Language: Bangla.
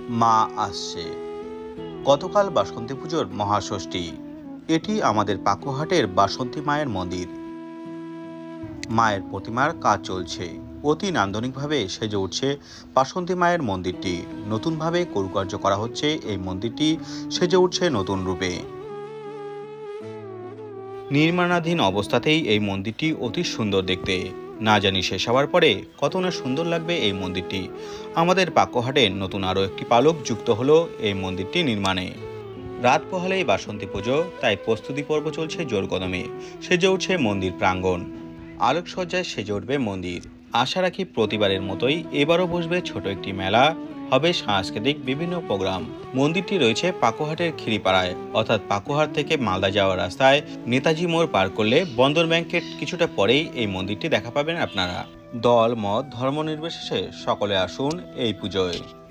মা আসছে। গতকাল বাসন্তী পুজোর মহাষষ্ঠী। এটি আমাদের পাকুহাটের বাসন্তী মায়ের মন্দির। মায়ের প্রতিমার কাজ চলছে। অতি নান্দনিকভাবে সেজে উঠছে বাসন্তী মায়ের মন্দিরটি। নতুনভাবে কারুকার্য করা হচ্ছে। এই মন্দিরটি সেজে উঠছে নতুন রূপে। নির্মাণাধীন অবস্থাতেই এই মন্দিরটি অতি সুন্দর দেখতে। না জানি শেষ হওয়ার পরে কত না সুন্দর লাগবে এই মন্দিরটি। আমাদের পাকুহাটের নতুন আরও একটি পালক যুক্ত হলো এই মন্দিরটি নির্মাণে। রাত পোহালেই বাসন্তী পুজো, তাই প্রস্তুতি পর্ব চলছে জোর কদমে। সেজে উঠছে মন্দির প্রাঙ্গণ। আলোকসজ্জায় সেজে উঠবে মন্দির। আশা রাখি প্রতিবারের মতোই এবারও বসবে ছোট একটি মেলা, হবে সাংস্কৃতিক বিভিন্ন প্রোগ্রাম। মন্দিরটি রয়েছে পাকুহাটের খিরিপাড়ায়, অর্থাৎ পাকুহাট থেকে মালদা যাওয়ার রাস্তায় নেতাজি মোড় পার করলে বন্দর ব্যাংকের কিছুটা পরেই এই মন্দিরটি দেখা পাবেন আপনারা। দল মত ধর্ম নির্বিশেষে সকলে আসুন এই পুজোয়।